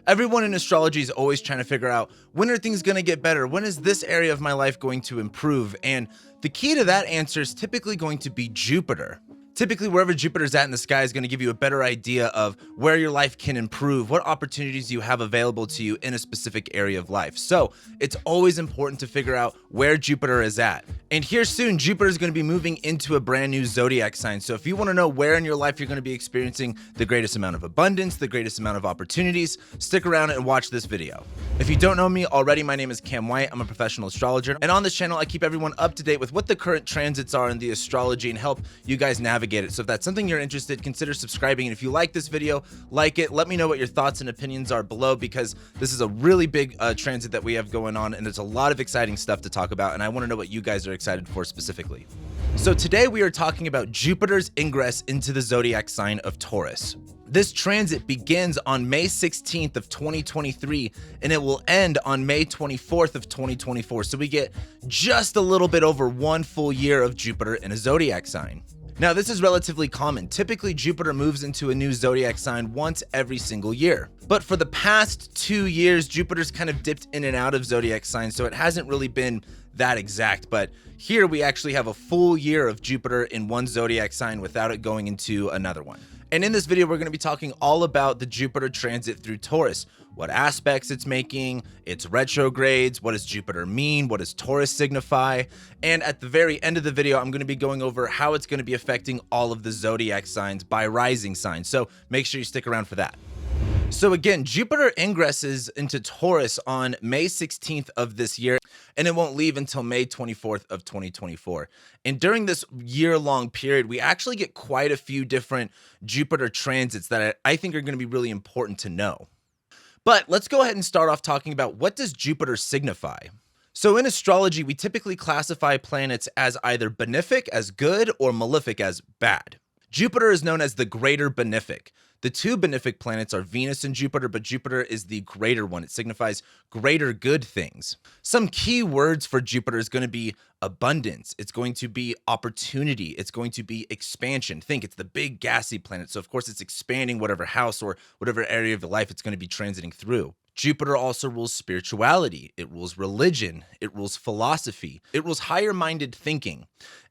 Everyone in astrology is always trying to figure out, when are things going to get better? When is this area of my life going to improve? And the key to that answer is typically going to be Jupiter. Typically, wherever Jupiter's at in the sky is going to give you a better idea of where your life can improve, what opportunities you have available to you in a specific area of life. So it's always important to figure out where Jupiter is at. And here soon, Jupiter is going to be moving into a brand new zodiac sign. So if you want to know where in your life you're going to be experiencing the greatest amount of abundance, the greatest amount of opportunities, stick around and watch this video. If you don't know me already, my name is Cam White. I'm a professional astrologer. And on this channel, I keep everyone up to date with what the current transits are in the astrology and help you guys navigate it. So if that's something you're interested, consider subscribing. And if you like this video, like it. Let me know what your thoughts and opinions are below, because this is a really big transit that we have going on, and there's a lot of exciting stuff to talk about, and I want to know what you guys are excited for specifically. So today we are talking about Jupiter's ingress into the zodiac sign of Taurus. This transit begins on May 16th of 2023, and it will end on May 24th of 2024. So we get just a little bit over 1 full year of Jupiter in a zodiac sign. Now, this is relatively common. Typically, Jupiter moves into a new zodiac sign once every single year. But for the past 2 years, Jupiter's kind of dipped in and out of zodiac signs, so it hasn't really been that exact. But here we actually have a full year of Jupiter in one zodiac sign without it going into another one. And in this video, we're going to be talking all about the Jupiter transit through Taurus, what aspects it's making, its retrogrades, what does Jupiter mean, what does Taurus signify, and at the very end of the video, I'm going to be going over how it's going to be affecting all of the zodiac signs by rising signs, so make sure you stick around for that. So again, Jupiter ingresses into Taurus on May 16th of this year, and it won't leave until May 24th of 2024. And during this year-long period, we actually get quite a few different Jupiter transits that I think are going to be really important to know. But let's go ahead and start off talking about, what does Jupiter signify? So in astrology, we typically classify planets as either benefic, as good, or malefic, as bad. Jupiter is known as the greater benefic. The two benefic planets are Venus and Jupiter, but Jupiter is the greater one. It signifies greater good things. Some key words for Jupiter is going to be abundance. It's going to be opportunity. It's going to be expansion. Think, it's the big gassy planet. So of course it's expanding whatever house or whatever area of life it's going to be transiting through. Jupiter also rules spirituality. It rules religion. It rules philosophy. It rules higher-minded thinking.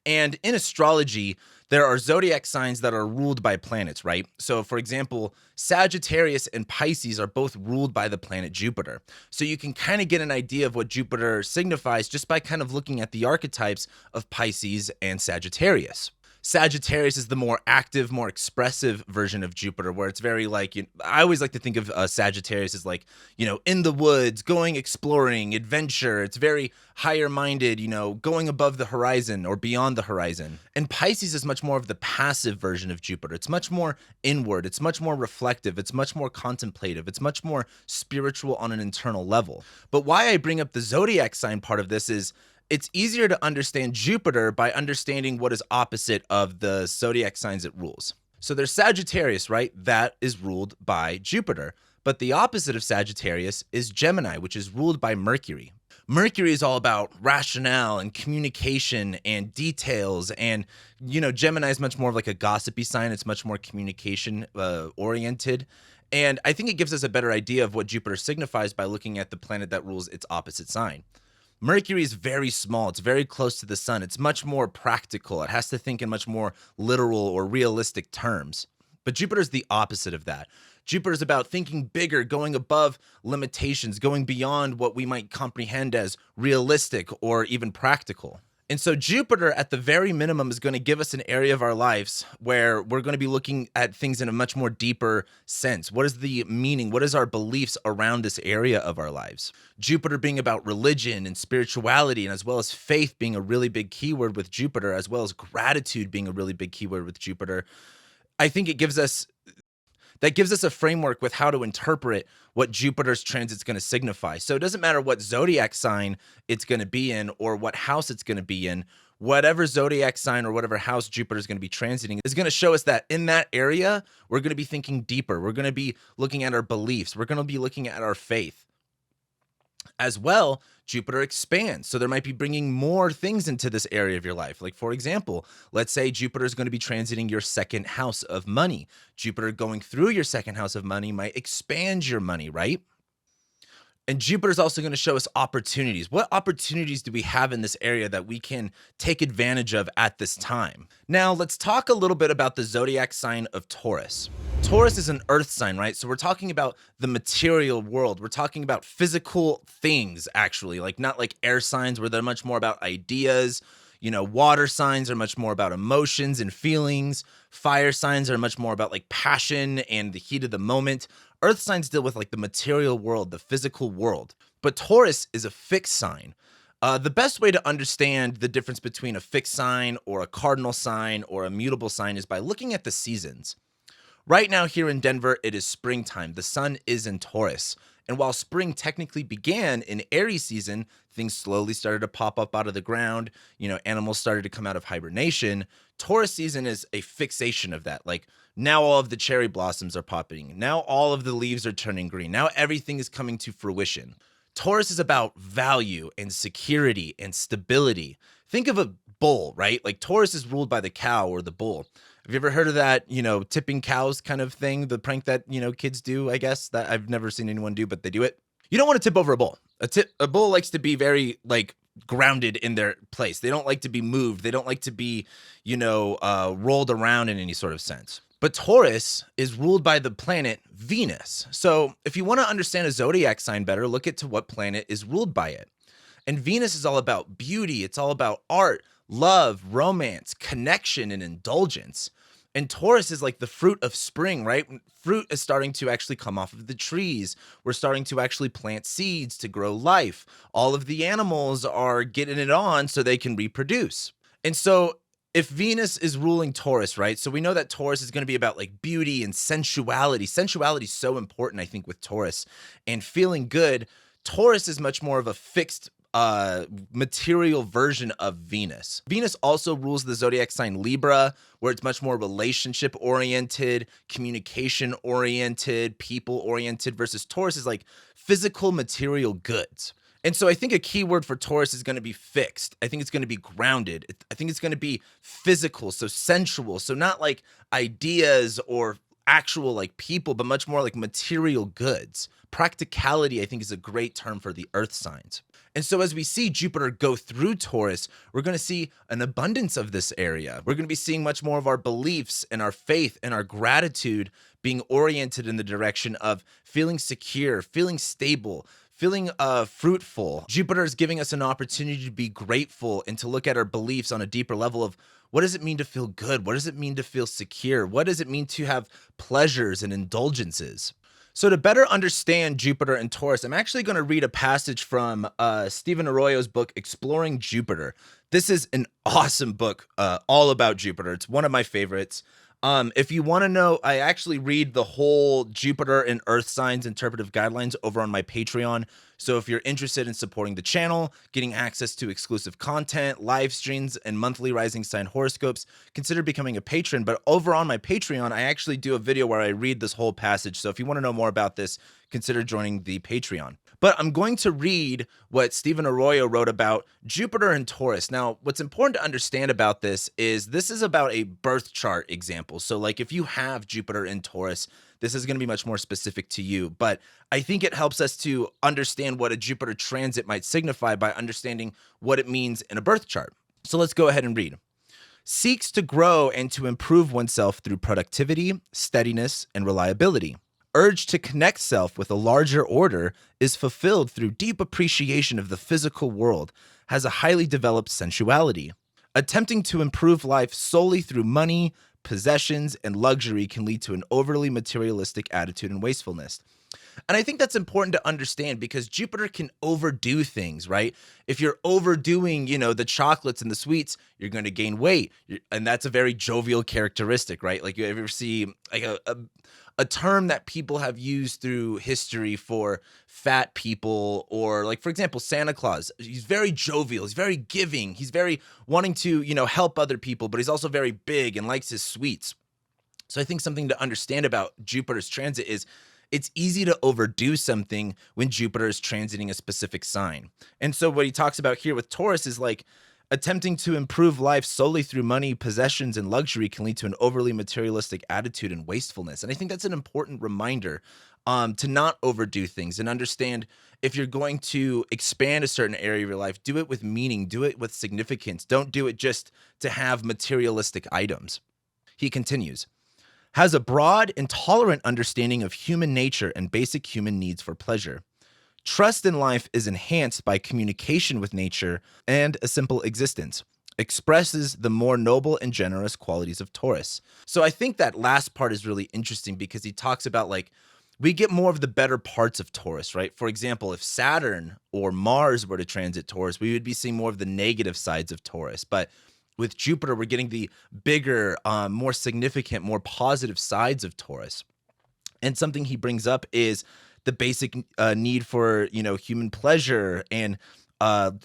And in astrology, there are zodiac signs that are ruled by planets, right? So for example, Sagittarius and Pisces are both ruled by the planet Jupiter. So you can kind of get an idea of what Jupiter signifies just by kind of looking at the archetypes of Pisces and Sagittarius. Sagittarius is the more active, more expressive version of Jupiter, where it's very like, I always like to think of Sagittarius as like, in the woods, going exploring, adventure. It's very higher minded, going above the horizon or beyond the horizon. And Pisces is much more of the passive version of Jupiter. It's much more inward. It's much more reflective. It's much more contemplative. It's much more spiritual on an internal level. But why I bring up the zodiac sign part of this is, it's easier to understand Jupiter by understanding what is opposite of the zodiac signs it rules. So there's Sagittarius, right? That is ruled by Jupiter. But the opposite of Sagittarius is Gemini, which is ruled by Mercury. Mercury is all about rationale and communication and details. And, Gemini is much more of like a gossipy sign. It's much more communication oriented. And I think it gives us a better idea of what Jupiter signifies by looking at the planet that rules its opposite sign. Mercury is very small. It's very close to the sun. It's much more practical. It has to think in much more literal or realistic terms. But Jupiter is the opposite of that. Jupiter is about thinking bigger, going above limitations, going beyond what we might comprehend as realistic or even practical. And so Jupiter, at the very minimum, is going to give us an area of our lives where we're going to be looking at things in a much more deeper sense. What is the meaning? What is our beliefs around this area of our lives? Jupiter being about religion and spirituality, and as well as faith being a really big keyword with Jupiter, as well as gratitude being a really big keyword with Jupiter. I think it gives us a framework with how to interpret what Jupiter's transit's going to signify. So it doesn't matter what zodiac sign it's going to be in or what house it's going to be in. Whatever zodiac sign or whatever house Jupiter is going to be transiting is going to show us that in that area, we're going to be thinking deeper. We're going to be looking at our beliefs. We're going to be looking at our faith. As well, Jupiter expands. So there might be bringing more things into this area of your life. Like, for example, let's say Jupiter is going to be transiting your second house of money. Jupiter going through your second house of money might expand your money, right? And Jupiter is also going to show us opportunities. What opportunities do we have in this area that we can take advantage of at this time? Now, let's talk a little bit about the zodiac sign of Taurus. Taurus is an earth sign, right? So we're talking about the material world. We're talking about physical things, actually, like not like air signs where they're much more about ideas. Water signs are much more about emotions and feelings. Fire signs are much more about like passion and the heat of the moment. Earth signs deal with like the material world, the physical world. But Taurus is a fixed sign. The best way to understand the difference between a fixed sign or a cardinal sign or a mutable sign is by looking at the seasons. Right now here in Denver, it is springtime. The sun is in Taurus. And while spring technically began in Aries season, things slowly started to pop up out of the ground. Animals started to come out of hibernation. Taurus season is a fixation of that. Like, now all of the cherry blossoms are popping. Now all of the leaves are turning green. Now everything is coming to fruition. Taurus is about value and security and stability. Think of a bull, right? Like, Taurus is ruled by the cow or the bull. Have you ever heard of that, tipping cows kind of thing? The prank that, kids do, I guess, that I've never seen anyone do, but they do it. You don't want to tip over a bull. A bull likes to be very, grounded in their place. They don't like to be moved. They don't like to be, rolled around in any sort of sense. But Taurus is ruled by the planet Venus. So if you want to understand a zodiac sign better, look at to what planet is ruled by it. And Venus is all about beauty. It's all about art, love, romance, connection, and indulgence. And Taurus is like the fruit of spring, right? Fruit is starting to actually come off of the trees. We're starting to actually plant seeds to grow life. All of the animals are getting it on so they can reproduce. And so if Venus is ruling Taurus, right? So we know that Taurus is going to be about like beauty and sensuality. Sensuality is so important, I think, with Taurus. And feeling good, Taurus is much more of a fixed material version of Venus. Venus also rules the zodiac sign Libra, where it's much more relationship oriented, communication oriented, people oriented, versus Taurus is like physical material goods. And so I think a key word for Taurus is going to be fixed. I think it's going to be grounded. I think it's going to be physical, so sensual. So not like ideas or actual like people, but much more like material goods. Practicality, I think, is a great term for the earth signs. And so as we see Jupiter go through Taurus, we're going to see an abundance of this area. We're going to be seeing much more of our beliefs and our faith and our gratitude being oriented in the direction of feeling secure, feeling stable, feeling fruitful. Jupiter is giving us an opportunity to be grateful and to look at our beliefs on a deeper level of what does it mean to feel good? What does it mean to feel secure? What does it mean to have pleasures and indulgences? So to better understand Jupiter and Taurus, I'm actually going to read a passage from Stephen Arroyo's book, Exploring Jupiter. This is an awesome book all about Jupiter. It's one of my favorites. If you want to know, I actually read the whole Jupiter and Earth signs interpretive guidelines over on my Patreon. So if you're interested in supporting the channel, getting access to exclusive content, live streams, and monthly rising sign horoscopes, consider becoming a patron. But over on my Patreon, I actually do a video where I read this whole passage. So if you want to know more about this, consider joining the Patreon. But I'm going to read what Stephen Arroyo wrote about Jupiter and Taurus. Now, what's important to understand about this is about a birth chart example. So like if you have Jupiter in Taurus, this is going to be much more specific to you. But I think it helps us to understand what a Jupiter transit might signify by understanding what it means in a birth chart. So let's go ahead and read. Seeks to grow and to improve oneself through productivity, steadiness, and reliability. Urge to connect self with a larger order is fulfilled through deep appreciation of the physical world, has a highly developed sensuality. Attempting to improve life solely through money, possessions, and luxury can lead to an overly materialistic attitude and wastefulness. And I think that's important to understand because Jupiter can overdo things, right? If you're overdoing, the chocolates and the sweets, you're going to gain weight. And that's a very jovial characteristic, right? Like you ever see like a term that people have used through history for fat people, or like, for example, Santa Claus. He's very jovial. He's very giving. He's very wanting to, help other people, but he's also very big and likes his sweets. So I think something to understand about Jupiter's transit is it's easy to overdo something when Jupiter is transiting a specific sign. And so what he talks about here with Taurus is like attempting to improve life solely through money, possessions, and luxury can lead to an overly materialistic attitude and wastefulness. And I think that's an important reminder to not overdo things and understand if you're going to expand a certain area of your life, do it with meaning, do it with significance. Don't do it just to have materialistic items. He continues, has a broad and tolerant understanding of human nature and basic human needs for pleasure. Trust in life is enhanced by communication with nature and a simple existence. Expresses the more noble and generous qualities of Taurus. So I think that last part is really interesting because he talks about like we get more of the better parts of Taurus, right? For example, if Saturn or Mars were to transit Taurus, we would be seeing more of the negative sides of Taurus. But with Jupiter, we're getting the bigger, more significant, more positive sides of Taurus. And something he brings up is the basic need for, human pleasure, and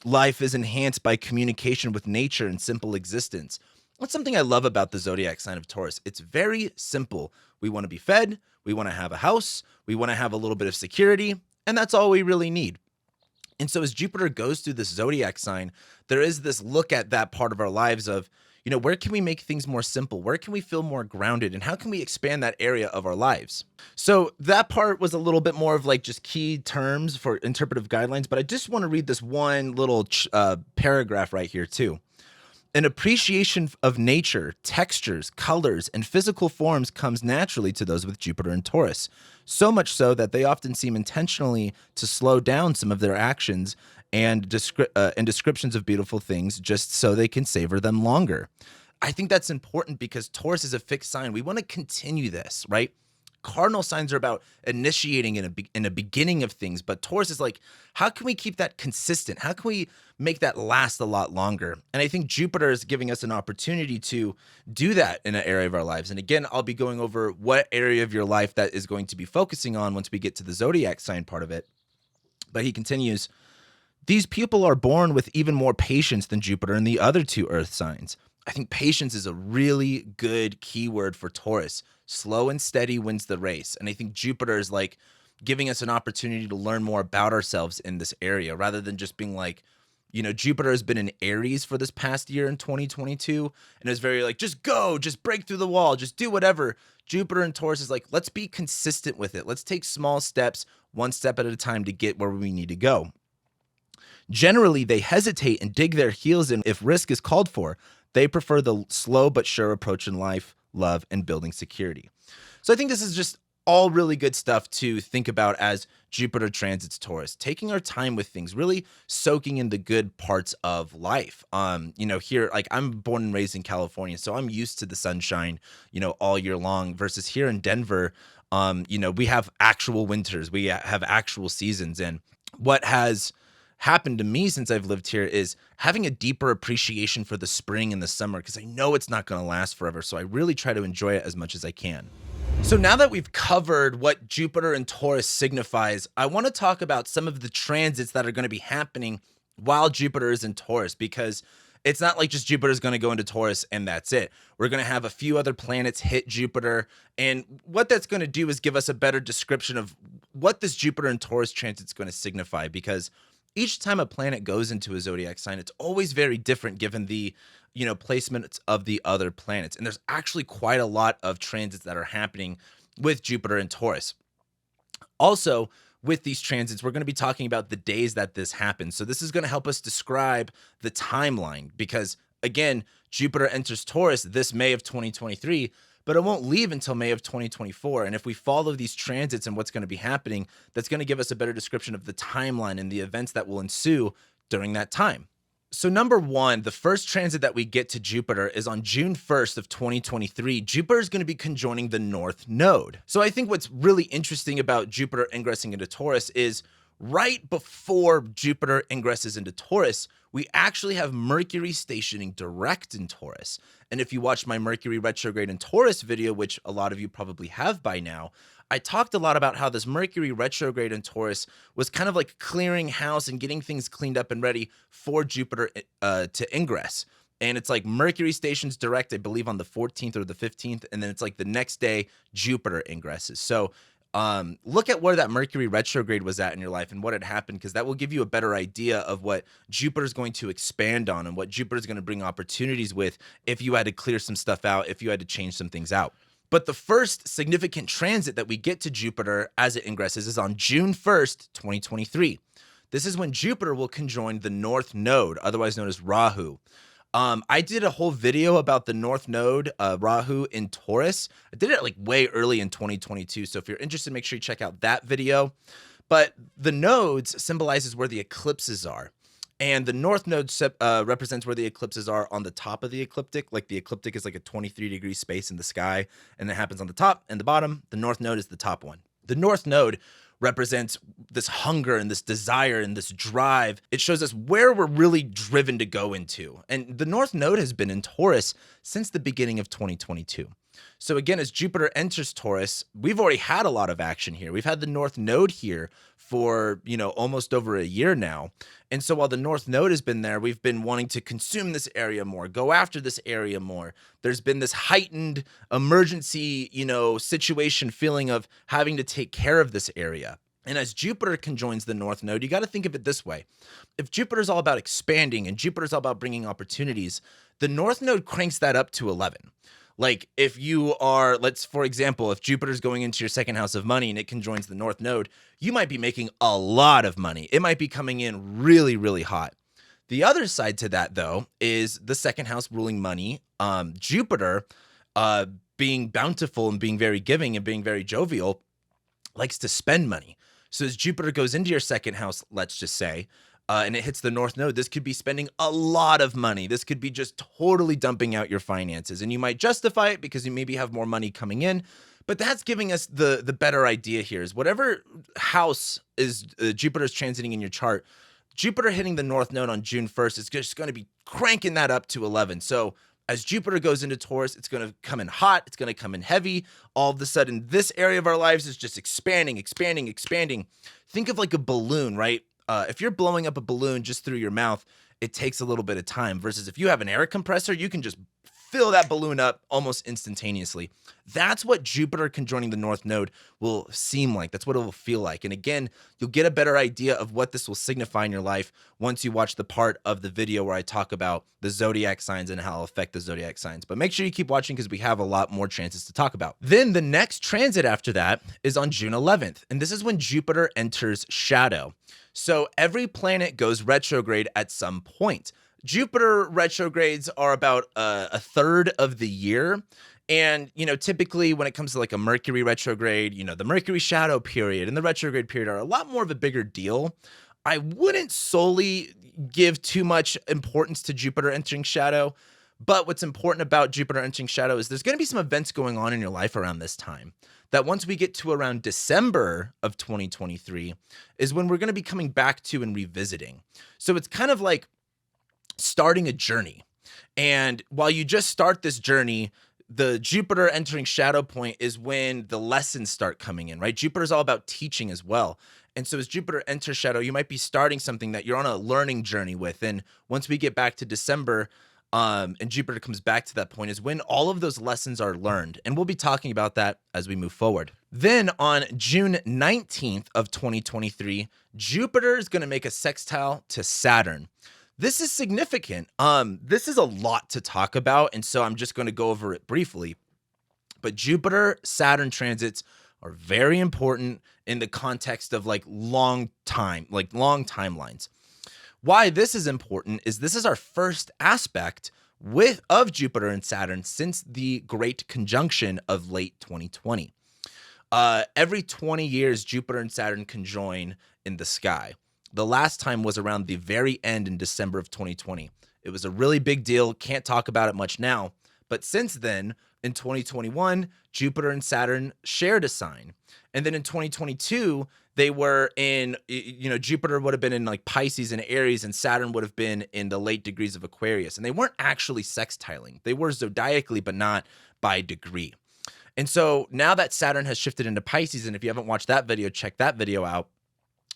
life is enhanced by communication with nature and simple existence. That's something I love about the zodiac sign of Taurus. It's very simple. We want to be fed, we want to have a house, we want to have a little bit of security, and that's all we really need. And so as Jupiter goes through this zodiac sign, there is this look at that part of our lives of, where can we make things more simple? Where can we feel more grounded? And how can we expand that area of our lives? So that part was a little bit more of like just key terms for interpretive guidelines, but I just want to read this one little paragraph right here too. An appreciation of nature, textures, colors, and physical forms comes naturally to those with Jupiter and Taurus, so much so that they often seem intentionally to slow down some of their actions and descriptions of beautiful things just so they can savor them longer. I think that's important because Taurus is a fixed sign. We want to continue this, right? Cardinal signs are about initiating in a beginning of things, but Taurus is like, how can we keep that consistent? How can we make that last a lot longer? And I think Jupiter is giving us an opportunity to do that in an area of our lives. And again, I'll be going over what area of your life that is going to be focusing on once we get to the zodiac sign part of it. But he continues, these people are born with even more patience than Jupiter and the other two earth signs. I think patience is a really good keyword for Taurus. Slow and steady wins the race. And I think Jupiter is like giving us an opportunity to learn more about ourselves in this area rather than just being like, Jupiter has been in Aries for this past year in 2022 and is very like, just go, just break through the wall, just do whatever. Jupiter and Taurus is like, let's be consistent with it. Let's take small steps, one step at a time to get where we need to go. Generally, they hesitate and dig their heels in if risk is called for. They prefer the slow but sure approach in life, love, and building security. So I think this is just all really good stuff to think about as Jupiter transits Taurus, taking our time with things, really soaking in the good parts of life. Here, like I'm born and raised in California, so I'm used to the sunshine, all year long versus here in Denver, we have actual winters, we have actual seasons. And what has happened to me since I've lived here is having a deeper appreciation for the spring and the summer because I know it's not going to last forever. So I really try to enjoy it as much as I can. So now that we've covered what Jupiter and Taurus signifies, I want to talk about some of the transits that are going to be happening while Jupiter is in Taurus, because it's not like just Jupiter is going to go into Taurus and that's it. We're going to have a few other planets hit Jupiter. And what that's going to do is give us a better description of what this Jupiter and Taurus transit is going to signify, because each time a planet goes into a zodiac sign, it's always very different given the, placements of the other planets. And there's actually quite a lot of transits that are happening with Jupiter and Taurus. Also, with these transits, we're going to be talking about the days that this happens. So this is going to help us describe the timeline because, again, Jupiter enters Taurus this May of 2023, but it won't leave until May of 2024. And if we follow these transits and what's going to be happening, that's going to give us a better description of the timeline and the events that will ensue during that time. So number one, the first transit that we get to Jupiter is on June 1st of 2023. Jupiter is going to be conjoining the North Node. So I think what's really interesting about Jupiter ingressing into Taurus is right before Jupiter ingresses into Taurus, we actually have Mercury stationing direct in Taurus. And if you watched my Mercury retrograde in Taurus video, which a lot of you probably have by now, I talked a lot about how this Mercury retrograde in Taurus was kind of like clearing house and getting things cleaned up and ready for Jupiter to ingress. And it's like Mercury stations direct, I believe, on the 14th or the 15th. And then it's like the next day, Jupiter ingresses. So look at where that Mercury retrograde was at in your life and what had happened, because that will give you a better idea of what Jupiter is going to expand on and what Jupiter is going to bring opportunities with if you had to clear some stuff out, if you had to change some things out. But the first significant transit that we get to Jupiter as it ingresses is on June 1st, 2023. This is when Jupiter will conjoin the North Node, otherwise known as Rahu. I did a whole video about the North Node, Rahu in Taurus. I did it like way early in 2022. So if you're interested, make sure you check out that video. But the nodes symbolizes where the eclipses are. And the North Node represents where the eclipses are on the top of the ecliptic. Like the ecliptic is like a 23-degree space in the sky, and it happens on the top and the bottom. The North Node is the top one. The North Node represents this hunger and this desire and this drive. It shows us where we're really driven to go into. And the North Node has been in Taurus since the beginning of 2022. So again, as Jupiter enters Taurus, we've already had a lot of action here. We've had the North Node here for, almost over a year now. And so while the North Node has been there, we've been wanting to consume this area more, go after this area more. There's been this heightened emergency, situation feeling of having to take care of this area. And as Jupiter conjoins the North Node, you got to think of it this way. If Jupiter's all about expanding and Jupiter's all about bringing opportunities, the North Node cranks that up to 11. Like if you are, for example, if Jupiter's going into your second house of money and it conjoins the North Node, you might be making a lot of money. It might be coming in really, really hot. The other side to that, though, is the second house ruling money. Jupiter, being bountiful and being very giving and being very jovial, likes to spend money. So as Jupiter goes into your second house, let's just say, and it hits the North Node, this could be spending a lot of money. This could be just totally dumping out your finances. And you might justify it because you maybe have more money coming in. But that's giving us the better idea here is whatever house is Jupiter's transiting in your chart, Jupiter hitting the North Node on June 1st is just going to be cranking that up to 11. So as Jupiter goes into Taurus, it's going to come in hot. It's going to come in heavy. All of a sudden, this area of our lives is just expanding, expanding, expanding. Think of like a balloon, right? If you're blowing up a balloon just through your mouth, it takes a little bit of time versus if you have an air compressor, you can just fill that balloon up almost instantaneously. That's what Jupiter conjoining the North Node will seem like. That's what it will feel like. And again, you'll get a better idea of what this will signify in your life once you watch the part of the video where I talk about the zodiac signs and how it'll affect the zodiac signs. But make sure you keep watching because we have a lot more chances to talk about. Then the next transit after that is on June 11th. And this is when Jupiter enters shadow. So every planet goes retrograde at some point. Jupiter retrogrades are about a third of the year. And, typically when it comes to like a Mercury retrograde, the Mercury shadow period and the retrograde period are a lot more of a bigger deal. I wouldn't solely give too much importance to Jupiter entering shadow. But what's important about Jupiter entering shadow is there's going to be some events going on in your life around this time that once we get to around December of 2023 is when we're going to be coming back to and revisiting. So it's kind of like starting a journey. And while you just start this journey, the Jupiter entering shadow point is when the lessons start coming in, right? Jupiter is all about teaching as well. And so as Jupiter enters shadow, you might be starting something that you're on a learning journey with. And once we get back to December, and Jupiter comes back to that point is when all of those lessons are learned. And we'll be talking about that as we move forward. Then on June 19th of 2023, Jupiter is going to make a sextile to Saturn. This is significant. This is a lot to talk about. And so I'm just going to go over it briefly. But Jupiter, Saturn transits are very important in the context of long timelines. Why this is important is this is our first aspect of Jupiter and Saturn since the great conjunction of late 2020. Every 20 years, Jupiter and Saturn conjoin in the sky. The last time was around the very end in December of 2020. It was a really big deal. Can't talk about it much now. But since then, in 2021, Jupiter and Saturn shared a sign. And then in 2022, they were in, Jupiter would have been in Pisces and Aries, and Saturn would have been in the late degrees of Aquarius. And they weren't actually sextiling. They were zodiacally, but not by degree. And so now that Saturn has shifted into Pisces, and if you haven't watched that video, check that video out.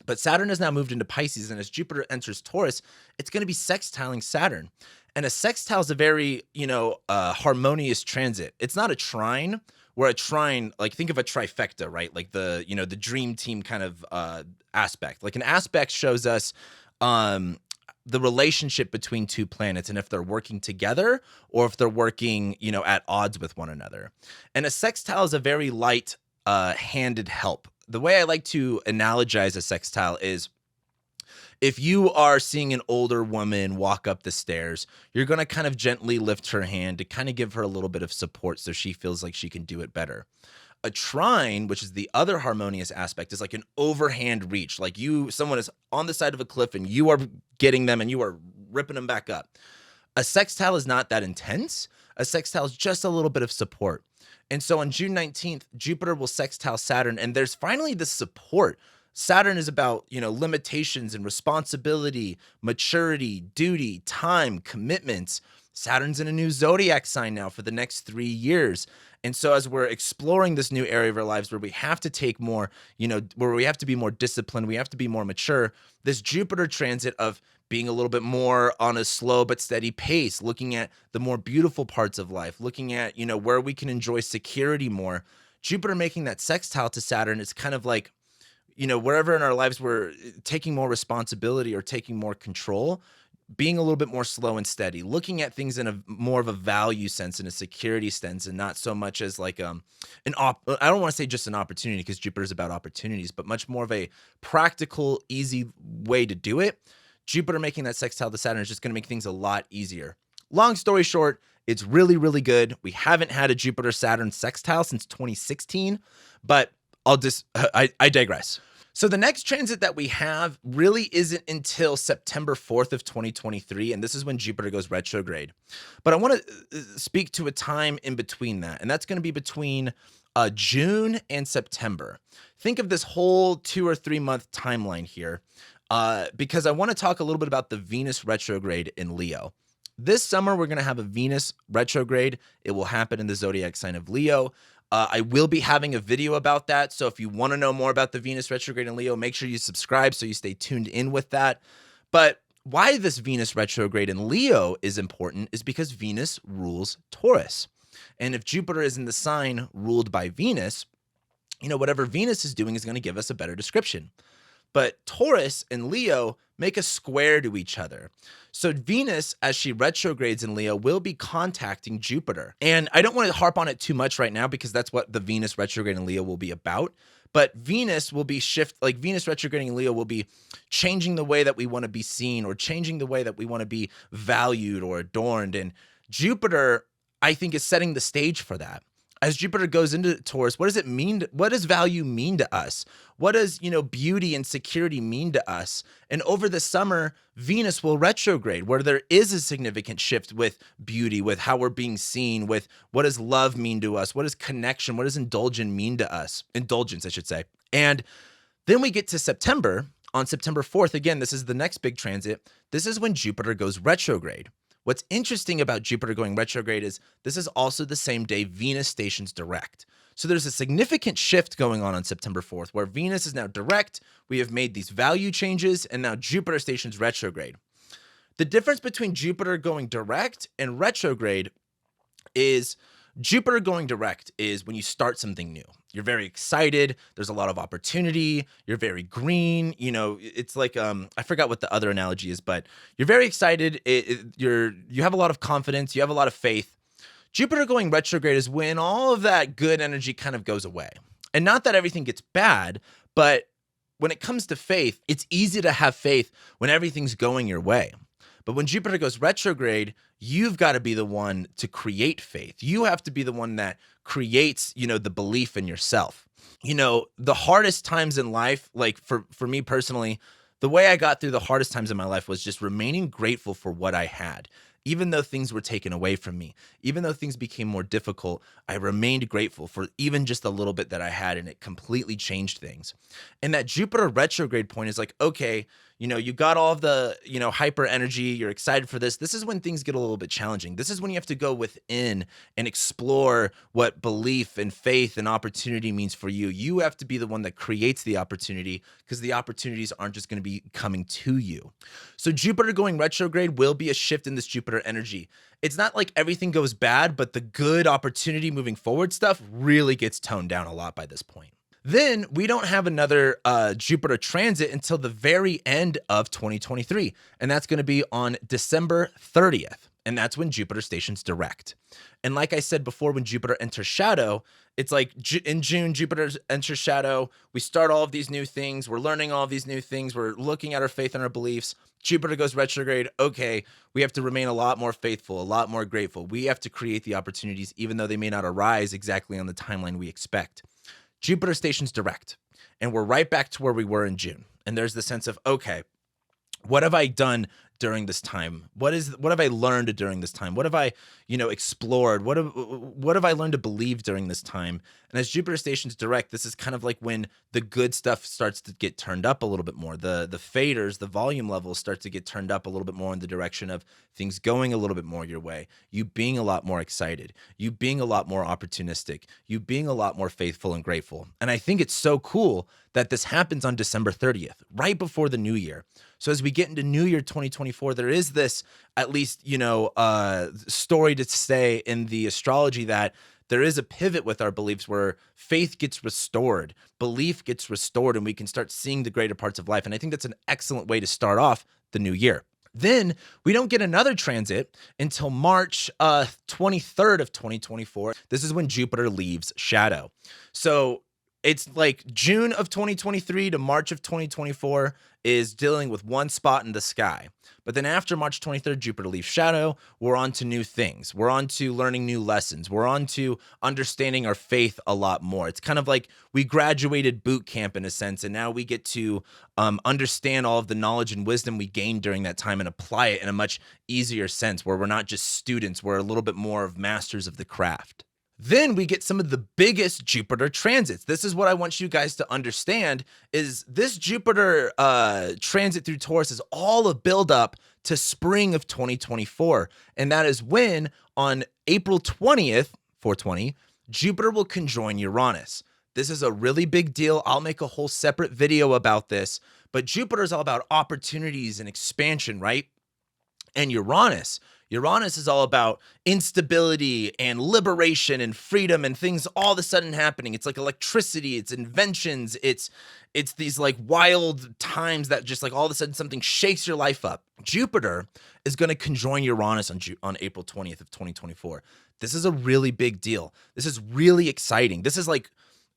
But Saturn has now moved into Pisces, and as Jupiter enters Taurus, it's going to be sextiling Saturn. And a sextile is a very, harmonious transit. It's not a trine, where a trine, like think of a trifecta, right? Like the, you know, the dream team kind of aspect. Like an aspect shows us the relationship between two planets and if they're working together or if they're working, you know, at odds with one another. And a sextile is a very light handed help. The way I like to analogize a sextile is if you are seeing an older woman walk up the stairs, you're going to kind of gently lift her hand to kind of give her a little bit of support so she feels like she can do it better. A trine, which is the other harmonious aspect, is like an overhand reach. Like someone is on the side of a cliff and you are getting them and you are ripping them back up. A sextile is not that intense. A sextile is just a little bit of support. And so on June 19th, Jupiter will sextile Saturn, and there's finally this support. Saturn is about, you know, limitations and responsibility, maturity, duty, time, commitments. Saturn's in a new zodiac sign now for the next 3 years. And so as we're exploring this new area of our lives where we have to take more, you know, where we have to be more disciplined, we have to be more mature, this Jupiter transit of being a little bit more on a slow but steady pace, looking at the more beautiful parts of life, looking at, you know, where we can enjoy security more. Jupiter making that sextile to Saturn is kind of like, you know, wherever in our lives we're taking more responsibility or taking more control, being a little bit more slow and steady, looking at things in a more of a value sense and a security sense, and not so much as like I don't want to say just an opportunity because Jupiter is about opportunities, but much more of a practical, easy way to do it. Jupiter making that sextile to Saturn is just going to make things a lot easier. Long story short, it's really, really good. We haven't had a Jupiter-Saturn sextile since 2016, but I digress. So the next transit that we have really isn't until September 4th of 2023, and this is when Jupiter goes retrograde. But I want to speak to a time in between that, and that's going to be between June and September. Think of this whole 2 or 3 month timeline here, because I want to talk a little bit about the Venus retrograde in Leo. This summer, we're going to have a Venus retrograde. It will happen in the zodiac sign of Leo. I will be having a video about that. So if you want to know more about the Venus retrograde in Leo, make sure you subscribe so you stay tuned in with that. But why this Venus retrograde in Leo is important is because Venus rules Taurus. And if Jupiter is in the sign ruled by Venus, you know, whatever Venus is doing is going to give us a better description. But Taurus and Leo make a square to each other. So Venus, as she retrogrades in Leo, will be contacting Jupiter. And I don't want to harp on it too much right now because that's what the Venus retrograde in Leo will be about. But Venus will be Venus retrograding in Leo will be changing the way that we want to be seen or changing the way that we want to be valued or adorned. And Jupiter, I think, is setting the stage for that. As Jupiter goes into Taurus, what does it mean? What does value mean to us? What does, you know, beauty and security mean to us? And over the summer, Venus will retrograde, where there is a significant shift with beauty, with how we're being seen, with what does love mean to us? What does connection? What does indulgence mean to us? Indulgence, I should say. And then we get to September. On September 4th, again, this is the next big transit. This is when Jupiter goes retrograde. What's interesting about Jupiter going retrograde is this is also the same day Venus stations direct. So there's a significant shift going on September 4th where Venus is now direct. We have made these value changes and now Jupiter stations retrograde. The difference between Jupiter going direct and retrograde is Jupiter going direct is when you start something new. You're very excited. There's a lot of opportunity. You're very green. You know, it's like, I forgot what the other analogy is, but you're very excited. You have a lot of confidence. You have a lot of faith. Jupiter going retrograde is when all of that good energy kind of goes away. And not that everything gets bad, but when it comes to faith, it's easy to have faith when everything's going your way. But when Jupiter goes retrograde, you've got to be the one to create faith. You have to be the one that creates, you know, the belief in yourself. You know, the hardest times in life, like for me personally, the way I got through the hardest times in my life was just remaining grateful for what I had. Even though things were taken away from me, even though things became more difficult, I remained grateful for even just a little bit that I had, and it completely changed things. And that Jupiter retrograde point is like, okay, You know, you got all of the, you know, hyper energy. You're excited for this. This is when things get a little bit challenging. This is when you have to go within and explore what belief and faith and opportunity means for you. You have to be the one that creates the opportunity, because the opportunities aren't just going to be coming to you. So Jupiter going retrograde will be a shift in this Jupiter energy. It's not like everything goes bad, but the good opportunity moving forward stuff really gets toned down a lot by this point. Then we don't have another Jupiter transit until the very end of 2023, and that's going to be on December 30th, and that's when Jupiter stations direct. And like I said before, when Jupiter enters shadow, it's like in June, Jupiter enters shadow. We start all of these new things. We're learning all of these new things. We're looking at our faith and our beliefs. Jupiter goes retrograde. Okay, we have to remain a lot more faithful, a lot more grateful. We have to create the opportunities, even though they may not arise exactly on the timeline we expect. Jupiter stations direct, and we're right back to where we were in June. And there's the sense of, okay, what have I done during this time? What have I learned during this time? What have I, you know, explored? What have I learned to believe during this time? And as Jupiter stations direct, this is kind of like when the good stuff starts to get turned up a little bit more. The faders, the volume levels start to get turned up a little bit more in the direction of things going a little bit more your way. You being a lot more excited, you being a lot more opportunistic, you being a lot more faithful and grateful. And I think it's so cool that this happens on December 30th, right before the new year. So as we get into New Year 2024, there is this, at least, you know, story to say in the astrology that there is a pivot with our beliefs where faith gets restored, belief gets restored, and we can start seeing the greater parts of life. And I think that's an excellent way to start off the new year. Then we don't get another transit until March 23rd of 2024. This is when Jupiter leaves shadow. So it's like June of 2023 to March of 2024 is dealing with one spot in the sky. But then after March 23rd, Jupiter leaves shadow, we're on to new things. We're on to learning new lessons. We're on to understanding our faith a lot more. It's kind of like we graduated boot camp in a sense, and now we get to understand all of the knowledge and wisdom we gained during that time and apply it in a much easier sense, where we're not just students, we're a little bit more of masters of the craft. Then we get some of the biggest Jupiter transits. This is what I want you guys to understand, is this Jupiter transit through Taurus is all a buildup to spring of 2024. And that is when on April 20th, 420, Jupiter will conjoin Uranus. This is a really big deal. I'll make a whole separate video about this, but Jupiter is all about opportunities and expansion, right? And Uranus is all about instability and liberation and freedom and things all of a sudden happening. It's like electricity, it's inventions, it's these like wild times that just like all of a sudden something shakes your life up. Jupiter is going to conjoin Uranus on April 20th of 2024. This is a really big deal. This is really exciting. This is like,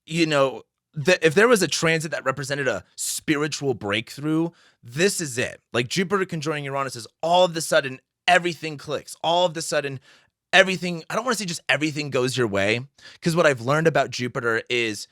you know, if there was a transit that represented a spiritual breakthrough, this is it. Like Jupiter conjoining Uranus is all of a sudden everything clicks. All of a sudden, everything, I don't want to say just everything goes your way, because what I've learned about Jupiter is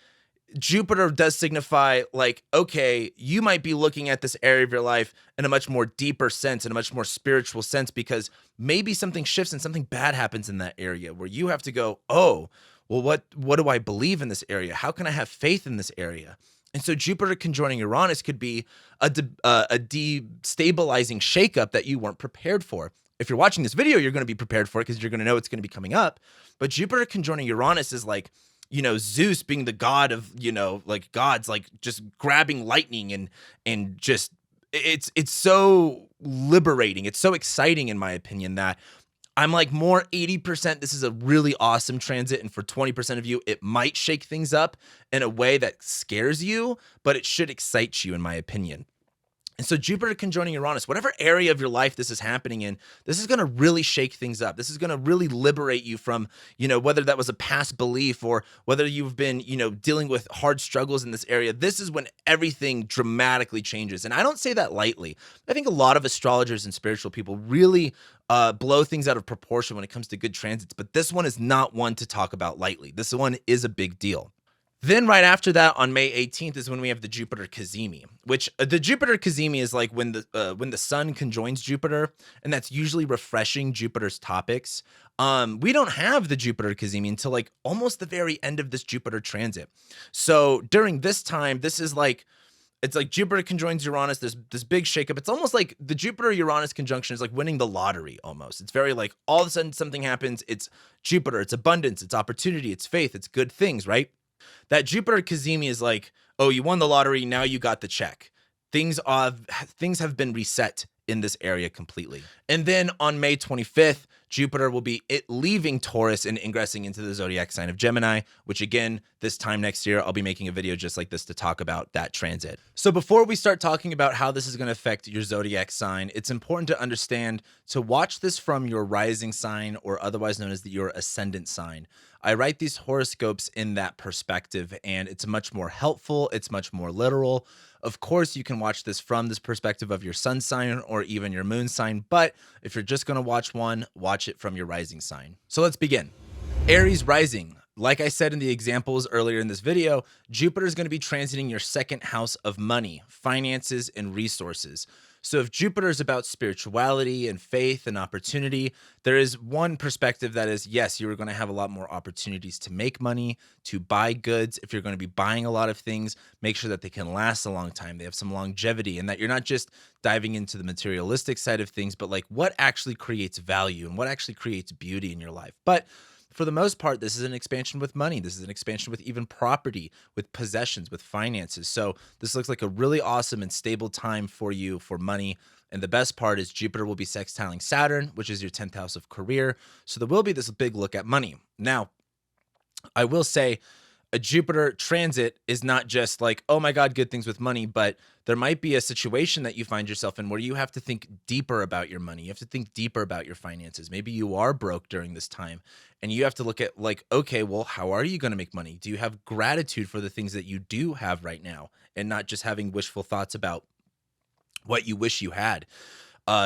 Jupiter does signify like, okay, you might be looking at this area of your life in a much more deeper sense, in a much more spiritual sense, because maybe something shifts and something bad happens in that area where you have to go, oh, well, what do I believe in this area? How can I have faith in this area? And so Jupiter conjoining Uranus could be a destabilizing shakeup that you weren't prepared for. If you're watching this video, you're going to be prepared for it because you're going to know it's going to be coming up. But Jupiter conjoining Uranus is like, you know, Zeus being the god of, you know, like gods, like just grabbing lightning and just it's so liberating. It's so exciting, in my opinion, that I'm like more 80%. This is a really awesome transit. And for 20% of you, it might shake things up in a way that scares you, but it should excite you, in my opinion. And so Jupiter conjoining Uranus, whatever area of your life this is happening in, this is going to really shake things up. This is going to really liberate you from, you know, whether that was a past belief or whether you've been, you know, dealing with hard struggles in this area. This is when everything dramatically changes. And I don't say that lightly. I think a lot of astrologers and spiritual people really blow things out of proportion when it comes to good transits, but this one is not one to talk about lightly. This one is a big deal. Then right after that, on May 18th, is when we have the Jupiter Cazimi, which the Jupiter Cazimi is like when the sun conjoins Jupiter, and that's usually refreshing Jupiter's topics. We don't have the Jupiter Cazimi until like almost the very end of this Jupiter transit. So during this time, this is like It's like Jupiter conjoins Uranus, this big shakeup. It's almost like the Jupiter Uranus conjunction is like winning the lottery almost. It's very like all of a sudden something happens. It's Jupiter, it's abundance, it's opportunity, it's faith, it's good things, right? That Jupiter Kazemi is like, oh, you won the lottery, now you got the check. Things have been reset in this area completely. And then on May 25th, Jupiter will be leaving Taurus and ingressing into the zodiac sign of Gemini, which again, this time next year, I'll be making a video just like this to talk about that transit. So before we start talking about how this is going to affect your zodiac sign, it's important to understand to watch this from your rising sign, or otherwise known as your ascendant sign. I write these horoscopes in that perspective, and it's much more helpful. It's much more literal. Of course, you can watch this from this perspective of your sun sign or even your moon sign, but if you're just going to watch one, watch it from your rising sign. So let's begin. Aries Rising. Like I said in the examples earlier in this video, Jupiter is going to be transiting your second house of money, finances, and resources. So if Jupiter is about spirituality and faith and opportunity, there is one perspective that is, yes, you're going to have a lot more opportunities to make money, to buy goods. If you're going to be buying a lot of things, make sure that they can last a long time. They have some longevity, and that you're not just diving into the materialistic side of things, but like what actually creates value and what actually creates beauty in your life. But for the most part, this is an expansion with money. This is an expansion with even property, with possessions, with finances. So this looks like a really awesome and stable time for you for money. And the best part is Jupiter will be sextiling Saturn, which is your 10th house of career. So there will be this big look at money. Now, I will say a Jupiter transit is not just like, oh my God, good things with money, but there might be a situation that you find yourself in where you have to think deeper about your money. You have to think deeper about your finances. Maybe you are broke during this time and you have to look at like, okay, well, how are you going to make money? Do you have gratitude for the things that you do have right now and not just having wishful thoughts about what you wish you had?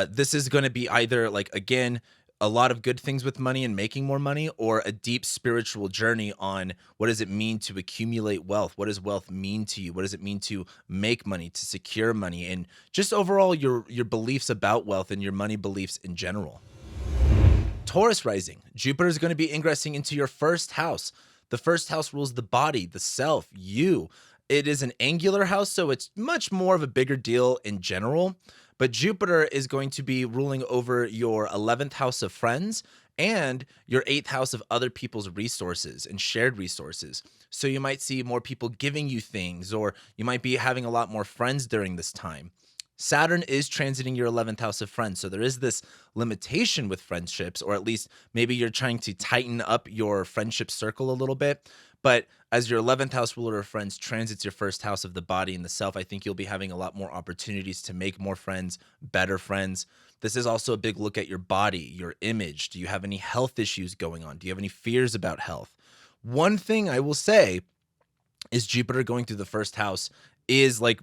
This is going to be either like, again, a lot of good things with money and making more money, or a deep spiritual journey on what does it mean to accumulate wealth? What does wealth mean to you? What does it mean to make money, to secure money, and just overall your beliefs about wealth and your money beliefs in general. Taurus Rising. Jupiter is going to be ingressing into your first house. The first house rules the body, the self, you. It is an angular house, so it's much more of a bigger deal in general. But Jupiter is going to be ruling over your 11th house of friends and your 8th house of other people's resources and shared resources. So you might see more people giving you things, or you might be having a lot more friends during this time. Saturn is transiting your 11th house of friends. So there is this limitation with friendships, or at least maybe you're trying to tighten up your friendship circle a little bit. But as your 11th house ruler of friends transits your first house of the body and the self, I think you'll be having a lot more opportunities to make more friends, better friends. This is also a big look at your body, your image. Do you have any health issues going on? Do you have any fears about health? One thing I will say is Jupiter going through the first house is like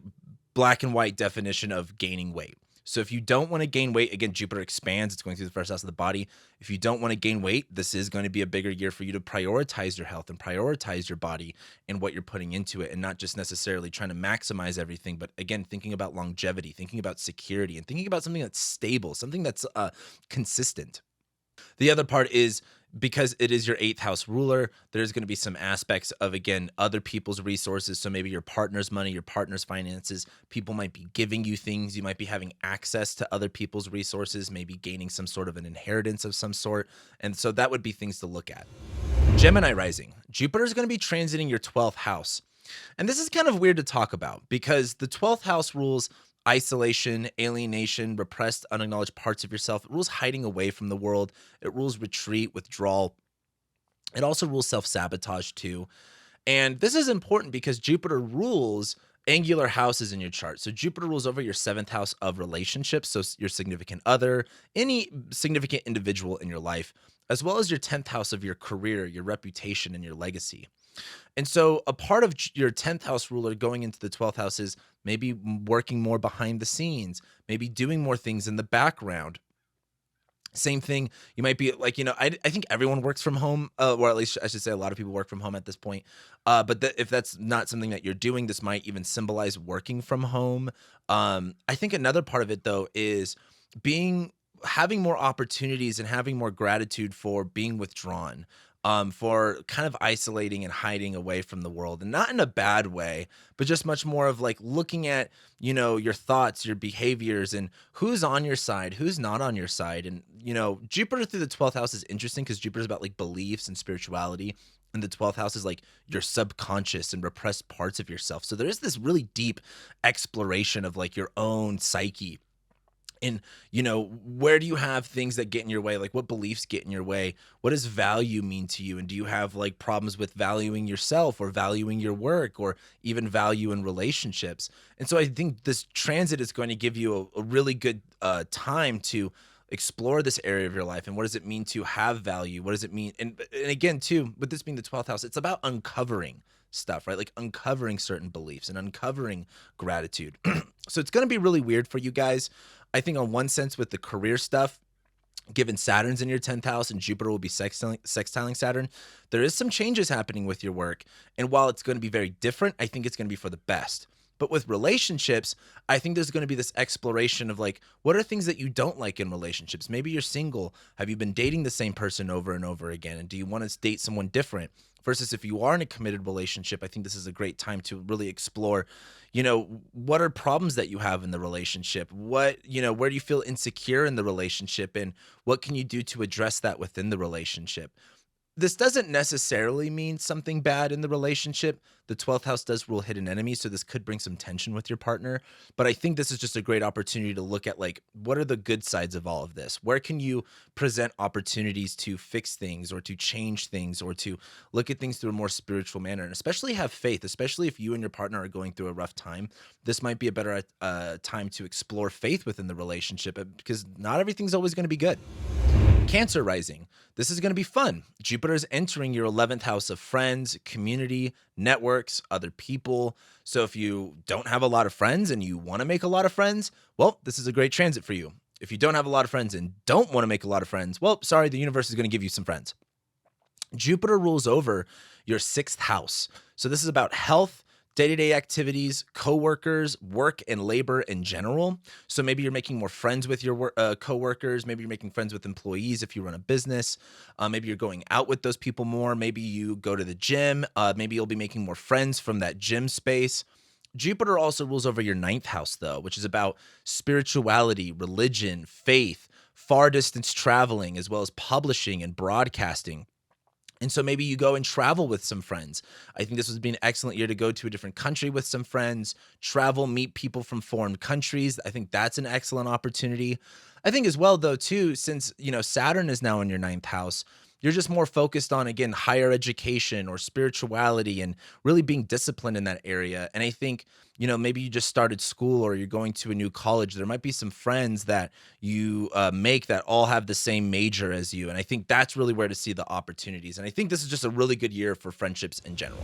black and white definition of gaining weight. So if you don't want to gain weight, again, Jupiter expands. It's going through the first house of the body. If you don't want to gain weight, this is going to be a bigger year for you to prioritize your health and prioritize your body and what you're putting into it, and not just necessarily trying to maximize everything, but again, thinking about longevity, thinking about security, and thinking about something that's stable, something that's consistent. The other part is, because it is your 8th house ruler, there's going to be some aspects of, again, other people's resources. So maybe your partner's money, your partner's finances. People might be giving you things. You might be having access to other people's resources, maybe gaining some sort of an inheritance of some sort. And so that would be things to look at. Gemini Rising. Jupiter is going to be transiting your 12th house. And this is kind of weird to talk about because the 12th house rules isolation, alienation, repressed, unacknowledged parts of yourself. It rules hiding away from the world. It rules retreat, withdrawal. It also rules self-sabotage too. And this is important because Jupiter rules angular houses in your chart. So Jupiter rules over your 7th house of relationships, so your significant other, any significant individual in your life, as well as your 10th house of your career, your reputation, and your legacy. And so a part of your 10th house ruler going into the 12th house is maybe working more behind the scenes, maybe doing more things in the background. Same thing, you might be like, I think everyone works from home, or at least I should say a lot of people work from home at this point. But if that's not something that you're doing, this might even symbolize working from home. I think another part of it, though, is having more opportunities and having more gratitude for being withdrawn. for kind of isolating and hiding away from the world, and not in a bad way, but just much more of like looking at, your thoughts, your behaviors, and who's on your side, who's not on your side. And, Jupiter through the 12th house is interesting because Jupiter's about like beliefs and spirituality. And the 12th house is like your subconscious and repressed parts of yourself. So there is this really deep exploration of like your own psyche. And, where do you have things that get in your way? Like what beliefs get in your way? What does value mean to you? And do you have like problems with valuing yourself or valuing your work or even value in relationships? And so I think this transit is going to give you a really good time to explore this area of your life. And what does it mean to have value? What does it mean? And again, too, with this being the 12th house, it's about uncovering stuff, right? Like uncovering certain beliefs and uncovering gratitude. So it's going to be really weird for you guys. I think on one sense with the career stuff, given Saturn's in your 10th house and Jupiter will be sextiling Saturn, there is some changes happening with your work. And while it's going to be very different, I think it's going to be for the best. But with relationships, I think there's going to be this exploration of like, what are things that you don't like in relationships? Maybe you're single. Have you been dating the same person over and over again? And do you want to date someone different? Versus if you are in a committed relationship, I think this is a great time to really explore, what are problems that you have in the relationship? What, where do you feel insecure in the relationship? And what can you do to address that within the relationship? This doesn't necessarily mean something bad in the relationship. The 12th house does rule hidden enemies, so this could bring some tension with your partner. But I think this is just a great opportunity to look at like, what are the good sides of all of this? Where can you present opportunities to fix things or to change things or to look at things through a more spiritual manner? And especially have faith, especially if you and your partner are going through a rough time. This might be a better time to explore faith within the relationship because not everything's always going to be good. Cancer Rising. This is going to be fun. Jupiter is entering your 11th house of friends, community, networks, other people. So if you don't have a lot of friends and you want to make a lot of friends, well, this is a great transit for you. If you don't have a lot of friends and don't want to make a lot of friends, well, sorry, the universe is going to give you some friends. Jupiter rules over your 6th house. So this is about health, day-to-day activities, coworkers, work and labor in general. So maybe you're making more friends with your coworkers. Maybe you're making friends with employees if you run a business. Maybe you're going out with those people more. Maybe you go to the gym. Maybe you'll be making more friends from that gym space. Jupiter also rules over your 9th house, though, which is about spirituality, religion, faith, far distance traveling, as well as publishing and broadcasting. And so maybe you go and travel with some friends. I think this would be an excellent year to go to a different country with some friends, travel, meet people from foreign countries. I think that's an excellent opportunity. I think as well, though, too, since, Saturn is now in your 9th house, you're just more focused on, again, higher education or spirituality and really being disciplined in that area. And I think, maybe you just started school or you're going to a new college. There might be some friends that you make that all have the same major as you. And I think that's really where to see the opportunities. And I think this is just a really good year for friendships in general.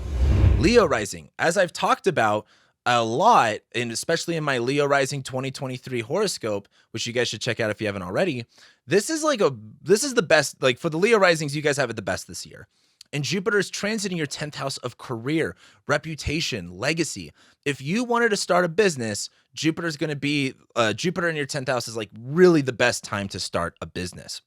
Leo Rising, as I've talked about a lot, and especially in my Leo Rising 2023 horoscope, which you guys should check out if you haven't already, this is the best, like for the Leo Risings, you guys have it the best this year. And Jupiter is transiting your 10th house of career, reputation, legacy. If you wanted to start a business, Jupiter's going to be, Jupiter in your 10th house is like really the best time to start a business.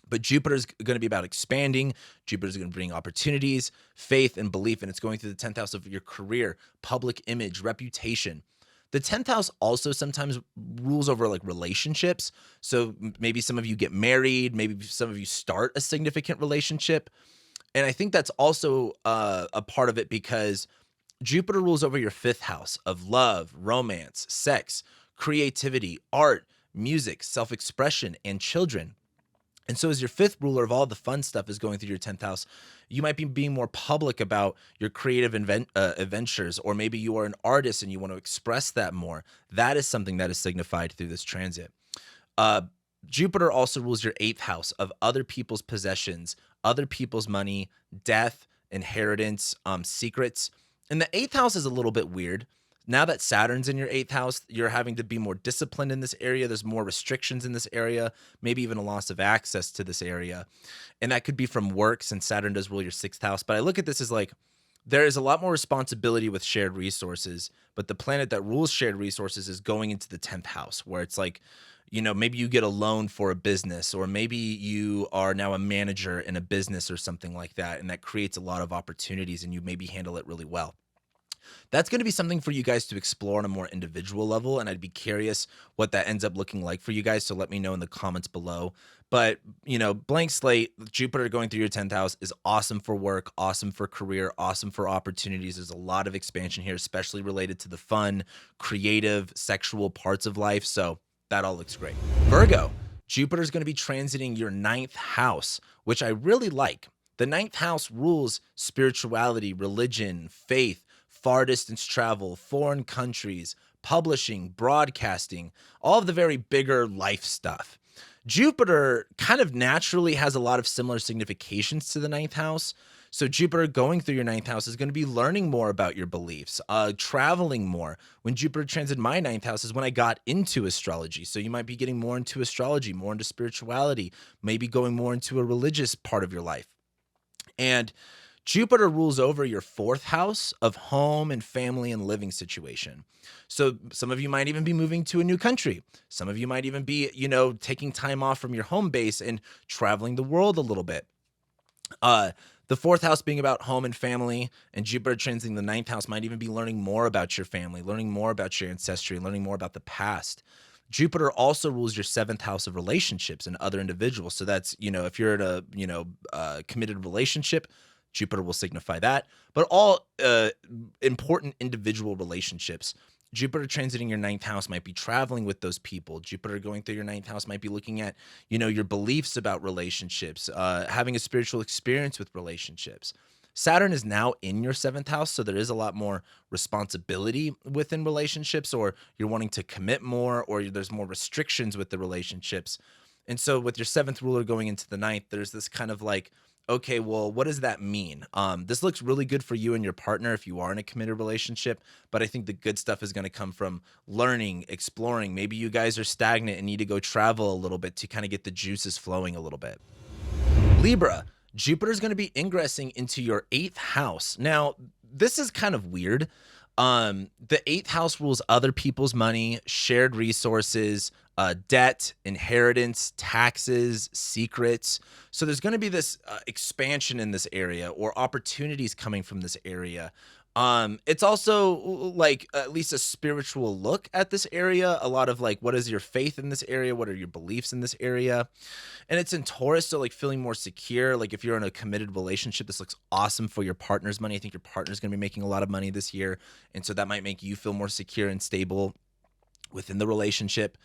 But Jupiter's going to be about expanding. Jupiter's going to bring opportunities, faith, and belief. And it's going through the 10th house of your career, public image, reputation. The 10th house also sometimes rules over like relationships. So maybe some of you get married. Maybe some of you start a significant relationship. And I think that's also a part of it because Jupiter rules over your 5th house of love, romance, sex, creativity, art, music, self-expression, and children. And so as your 5th ruler of all the fun stuff is going through your 10th house, you might be being more public about your creative adventures, or maybe you are an artist and you want to express that more. That is something that is signified through this transit. Jupiter also rules your 8th house of other people's possessions, other people's money, death, inheritance, secrets. And the 8th house is a little bit weird. Now that Saturn's in your 8th house, you're having to be more disciplined in this area. There's more restrictions in this area, maybe even a loss of access to this area. And that could be from work since Saturn does rule your 6th house. But I look at this as like, there is a lot more responsibility with shared resources, but the planet that rules shared resources is going into the 10th house, where it's like, maybe you get a loan for a business, or maybe you are now a manager in a business or something like that. And that creates a lot of opportunities and you maybe handle it really well. That's going to be something for you guys to explore on a more individual level. And I'd be curious what that ends up looking like for you guys. So let me know in the comments below. But, blank slate, Jupiter going through your 10th house is awesome for work, awesome for career, awesome for opportunities. There's a lot of expansion here, especially related to the fun, creative, sexual parts of life. So that all looks great. Virgo, Jupiter is going to be transiting your 9th house, which I really like. The 9th house rules spirituality, religion, faith, far distance travel, foreign countries, publishing, broadcasting, all of the very bigger life stuff. Jupiter kind of naturally has a lot of similar significations to the 9th house. So Jupiter going through your 9th house is going to be learning more about your beliefs, traveling more. When Jupiter transited my 9th house is when I got into astrology. So you might be getting more into astrology, more into spirituality, maybe going more into a religious part of your life. And Jupiter rules over your 4th house of home and family and living situation. So some of you might even be moving to a new country. Some of you might even be, taking time off from your home base and traveling the world a little bit. The 4th house being about home and family, and Jupiter transiting the 9th house might even be learning more about your family, learning more about your ancestry, learning more about the past. Jupiter also rules your 7th house of relationships and other individuals. So that's, if you're in a, committed relationship, Jupiter will signify that, but all important individual relationships. Jupiter transiting your 9th house might be traveling with those people. Jupiter going through your 9th house might be looking at, your beliefs about relationships, having a spiritual experience with relationships. Saturn is now in your 7th house, so there is a lot more responsibility within relationships, or you're wanting to commit more, or there's more restrictions with the relationships. And so with your 7th ruler going into the 9th, there's this kind of like, okay, well, what does that mean? This looks really good for you and your partner if you are in a committed relationship, but I think the good stuff is going to come from learning, exploring. Maybe you guys are stagnant and need to go travel a little bit to kind of get the juices flowing a little bit. Libra, Jupiter is going to be ingressing into your 8th house. Now, this is kind of weird. The 8th house rules other people's money, shared resources, debt, inheritance, taxes, secrets. So there's going to be this expansion in this area, or opportunities coming from this area. It's also like at least a spiritual look at this area. A lot of like, what is your faith in this area? What are your beliefs in this area? And it's in Taurus, so like feeling more secure. Like if you're in a committed relationship, this looks awesome for your partner's money. I think your partner's going to be making a lot of money this year. And so that might make you feel more secure and stable within the relationship.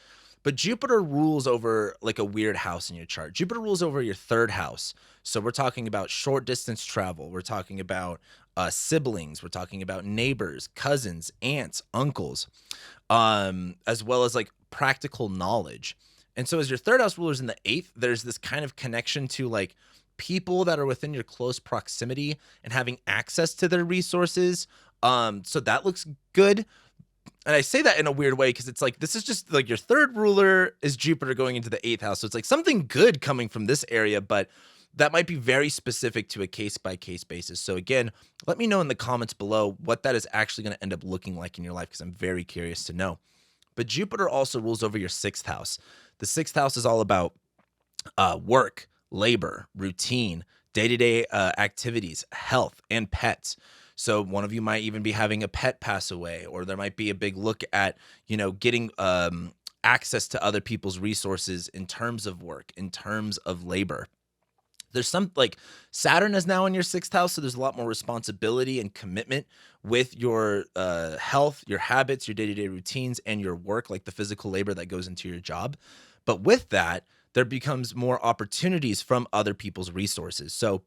But Jupiter rules over like a weird house in your chart. Jupiter rules over your 3rd house. So we're talking about short distance travel. We're talking about siblings. We're talking about neighbors, cousins, aunts, uncles, as well as like practical knowledge. And so as your 3rd house ruler is in the 8th, there's this kind of connection to like people that are within your close proximity and having access to their resources. So that looks good. And I say that in a weird way because it's like, this is just like your 3rd ruler is Jupiter going into the 8th house. So it's like something good coming from this area, but that might be very specific to a case-by-case basis. So again, let me know in the comments below what that is actually going to end up looking like in your life, because I'm very curious to know. But Jupiter also rules over your 6th house. The 6th house is all about work, labor, routine, day-to-day activities, health, and pets. So one of you might even be having a pet pass away, or there might be a big look at, getting access to other people's resources in terms of work, in terms of labor. There's some like Saturn is now in your 6th house. So there's a lot more responsibility and commitment with your health, your habits, your day-to-day routines, and your work, like the physical labor that goes into your job. But with that, there becomes more opportunities from other people's resources. So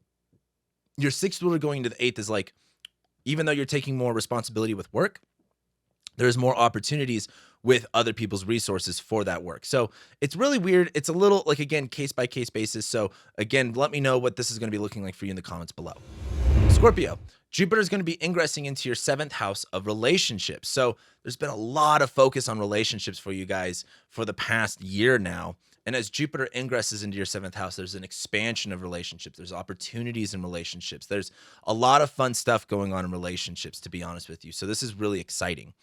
your 6th ruler going into the 8th is like, even though you're taking more responsibility with work, there's more opportunities with other people's resources for that work. So it's really weird. It's a little like, again, case by case basis. So again, let me know what this is going to be looking like for you in the comments below. Scorpio, Jupiter is going to be ingressing into your 7th house of relationships. So there's been a lot of focus on relationships for you guys for the past year now. And as Jupiter ingresses into your seventh house, there's an expansion of relationships. There's opportunities in relationships. There's a lot of fun stuff going on in relationships, to be honest with you. So this is really exciting.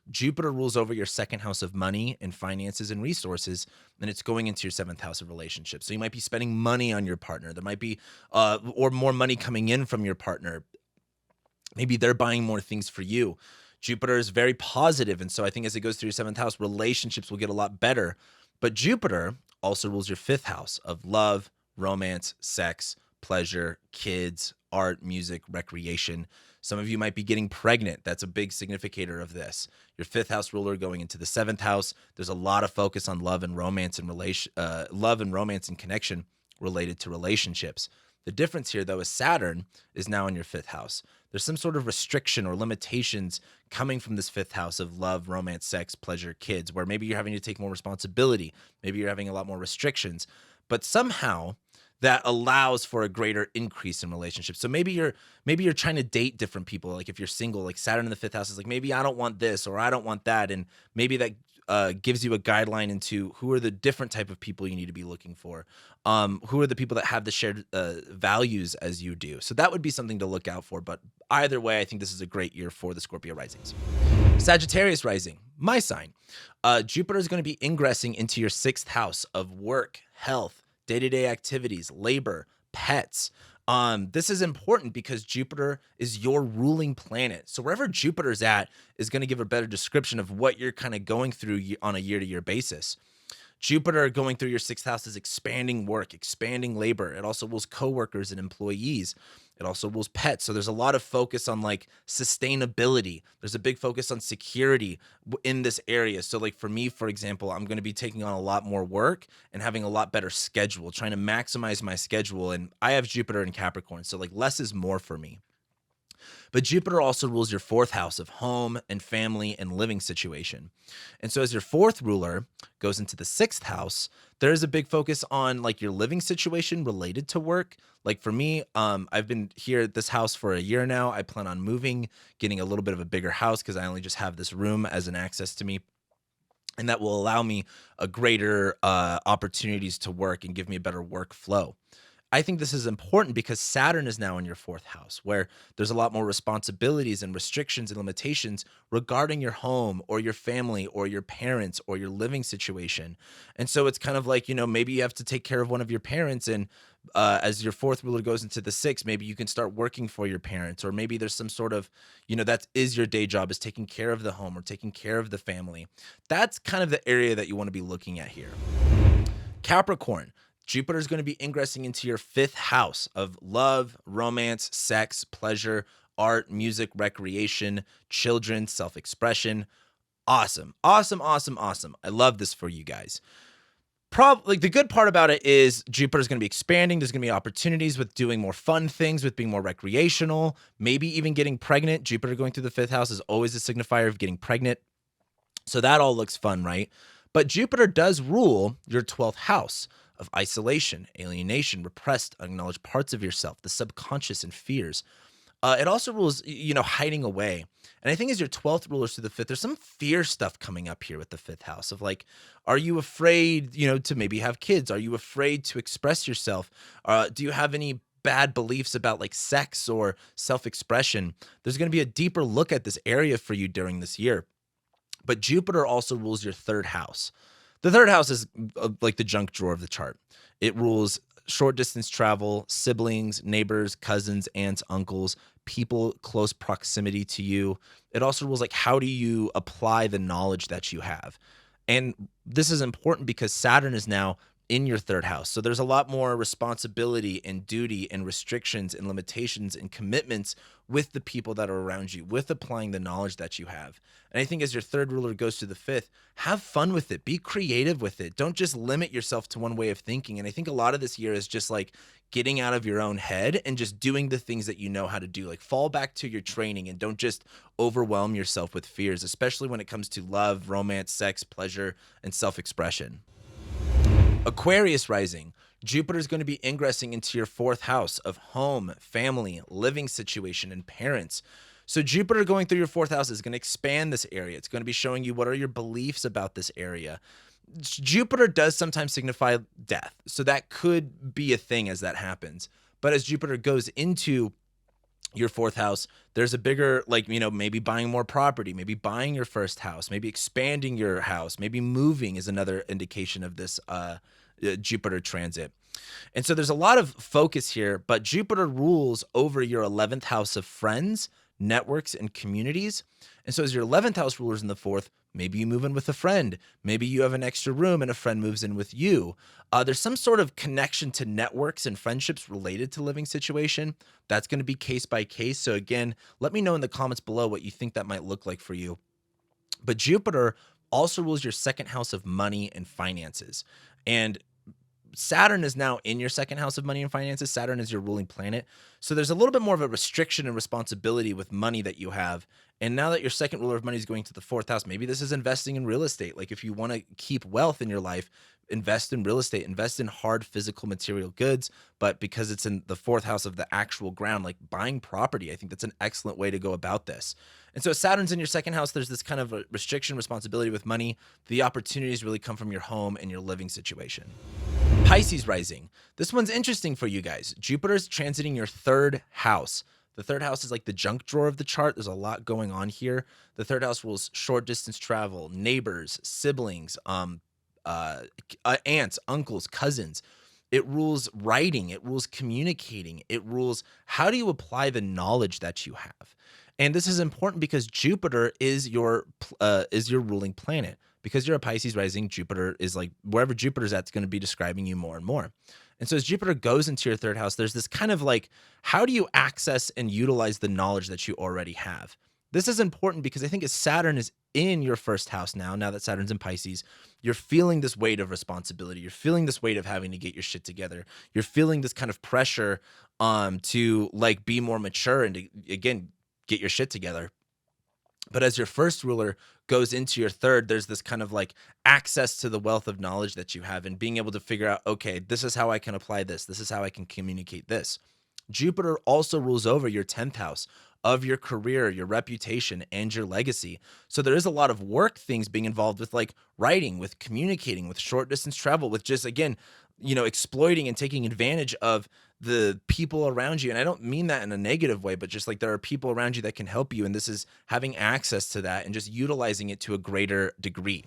Jupiter rules over your second house of money and finances and resources, and it's going into your seventh house of relationships. So you might be spending money on your partner. There might be, or more money coming in from your partner. Maybe they're buying more things for you. Jupiter is very positive, and so I think as it goes through your seventh house, relationships will get a lot better. But Jupiter also rules your fifth house of love, romance, sex, pleasure, kids, art, music, recreation. Some of you might be getting pregnant. That's a big significator of this. Your fifth house ruler going into the seventh house. There's a lot of focus on love and romance and connection related to relationships. The difference here, though, is Saturn is now in your fifth house. There's some sort of restriction or limitations coming from this fifth house of love, romance, sex, pleasure, kids, where maybe you're having to take more responsibility. Maybe you're having a lot more restrictions, but somehow that allows for a greater increase in relationships. So maybe you're trying to date different people. Like if you're single, like Saturn in the fifth house is like, maybe I don't want this or I don't want that. And maybe that gives you a guideline into who are the different type of people you need to be looking for. Who are the people that have the shared values as you do. So that would be something to look out for. But either way, I think this is a great year for the Scorpio Risings. Sagittarius Rising, my sign. Jupiter is going to be ingressing into your sixth house of work, health, day-to-day activities, labor, pets. This is important because Jupiter is your ruling planet. So wherever Jupiter's at is going to give a better description of what you're kind of going through on a year-to-year basis. Jupiter going through your sixth house is expanding work, expanding labor. It also rules coworkers and employees. It also rules pets. So there's a lot of focus on like sustainability. There's a big focus on security in this area. So like for me, for example, I'm going to be taking on a lot more work and having a lot better schedule, trying to maximize my schedule. And I have Jupiter in Capricorn. So like less is more for me. But Jupiter also rules your fourth house of home and family and living situation. And so as your fourth ruler goes into the sixth house, there is a big focus on like your living situation related to work. Like for me, I've been here at this house for a year now. I plan on moving, getting a little bit of a bigger house because I only just have this room as an access to me. And that will allow me a greater opportunities to work and give me a better workflow. I think this is important because Saturn is now in your fourth house, where there's a lot more responsibilities and restrictions and limitations regarding your home or your family or your parents or your living situation. And so it's kind of like, maybe you have to take care of one of your parents. And as your fourth ruler goes into the sixth, maybe you can start working for your parents, or maybe there's some sort of, that is your day job, is taking care of the home or taking care of the family. That's kind of the area that you want to be looking at here. Capricorn. Jupiter is going to be ingressing into your fifth house of love, romance, sex, pleasure, art, music, recreation, children, self-expression. Awesome. Awesome, awesome, awesome. I love this for you guys. Probably the good part about it is Jupiter is going to be expanding. There's going to be opportunities with doing more fun things, with being more recreational, maybe even getting pregnant. Jupiter going through the fifth house is always a signifier of getting pregnant. So that all looks fun, right? But Jupiter does rule your 12th house of isolation, alienation, repressed, unacknowledged parts of yourself, the subconscious and fears. It also rules, hiding away. And I think as your 12th rulers through the fifth, there's some fear stuff coming up here with the fifth house of like, are you afraid, to maybe have kids? Are you afraid to express yourself? Do you have any bad beliefs about like sex or self-expression? There's going to be a deeper look at this area for you during this year. But Jupiter also rules your third house. The third house is like the junk drawer of the chart. It rules short distance travel, siblings, neighbors, cousins, aunts, uncles, people close proximity to you. It also rules like, how do you apply the knowledge that you have? And this is important because Saturn is now in your third house. So there's a lot more responsibility and duty and restrictions and limitations and commitments with the people that are around you, with applying the knowledge that you have. And I think as your third ruler goes to the fifth, have fun with it. Be creative with it. Don't just limit yourself to one way of thinking. And I think a lot of this year is just like getting out of your own head and just doing the things that you know how to do. Like fall back to your training and don't just overwhelm yourself with fears, especially when it comes to love, romance, sex, pleasure, and self-expression. Aquarius Rising. Jupiter is going to be ingressing into your fourth house of home, family, living situation, and parents. So Jupiter going through your fourth house is going to expand this area. It's going to be showing you what are your beliefs about this area. Jupiter does sometimes signify death. So that could be a thing as that happens. But as Jupiter goes into your fourth house, there's a bigger, like, maybe buying more property, maybe buying your first house, maybe expanding your house, maybe moving is another indication of this Jupiter transit. And so there's a lot of focus here, but Jupiter rules over your 11th house of friends, networks, and communities. And so as your 11th house rulers in the fourth, maybe you move in with a friend. Maybe you have an extra room and a friend moves in with you. There's some sort of connection to networks and friendships related to living situation. That's going to be case by case. So again, let me know in the comments below what you think that might look like for you. But Jupiter also rules your second house of money and finances. And Saturn is now in your second house of money and finances. Saturn is your ruling planet. So there's a little bit more of a restriction and responsibility with money that you have. And now that your second ruler of money is going to the fourth house, maybe this is investing in real estate. Like if you want to keep wealth in your life, invest in real estate, invest in hard physical material goods. But because it's in the fourth house of the actual ground, like buying property, I think that's an excellent way to go about this. And so Saturn's in your second house. There's this kind of a restriction, responsibility with money. The opportunities really come from your home and your living situation. Pisces Rising. This one's interesting for you guys. Jupiter's transiting your third house. The third house is like the junk drawer of the chart. There's a lot going on here. The third house rules short distance travel, neighbors, siblings, aunts, uncles, cousins. It rules writing. It rules communicating. It rules how do you apply the knowledge that you have. And this is important because Jupiter is your ruling planet. Because you're a Pisces rising, Jupiter is like wherever Jupiter's at, it's going to be describing you more and more. And so as Jupiter goes into your third house, there's this kind of like, how do you access and utilize the knowledge that you already have? This is important because I think as Saturn is in your first house now that Saturn's in Pisces, you're feeling this weight of responsibility. You're feeling this weight of having to get your shit together. You're feeling this kind of pressure to like be more mature and to, again, get your shit together. But as your first ruler goes into your third, there's this kind of like access to the wealth of knowledge that you have and being able to figure out, okay, this is how I can apply this. This is how I can communicate this. Jupiter also rules over your 10th house of your career, your reputation, and your legacy. So there is a lot of work things being involved with like writing, with communicating, with short distance travel, with just, again, exploiting and taking advantage of the people around you. And I don't mean that in a negative way, but just like there are people around you that can help you. And this is having access to that and just utilizing it to a greater degree.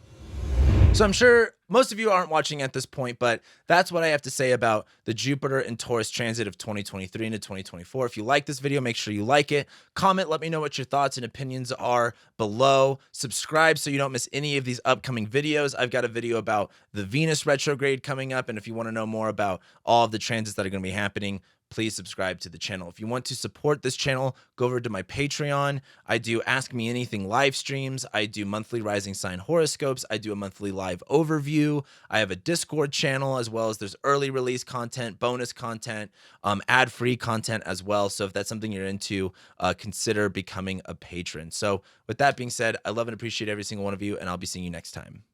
So I'm sure most of you aren't watching at this point, but that's what I have to say about the Jupiter and Taurus transit of 2023 into 2024. If you like this video, make sure you like it. Comment, let me know what your thoughts and opinions are below. Subscribe so you don't miss any of these upcoming videos. I've got a video about the Venus retrograde coming up, and if you want to know more about all of the transits that are going to be happening, please subscribe to the channel. If you want to support this channel, go over to my Patreon. I do Ask Me Anything live streams. I do monthly rising sign horoscopes. I do a monthly live overview. I have a Discord channel, as well as there's early release content, bonus content, ad-free content as well. So if that's something you're into, consider becoming a patron. So with that being said, I love and appreciate every single one of you, and I'll be seeing you next time.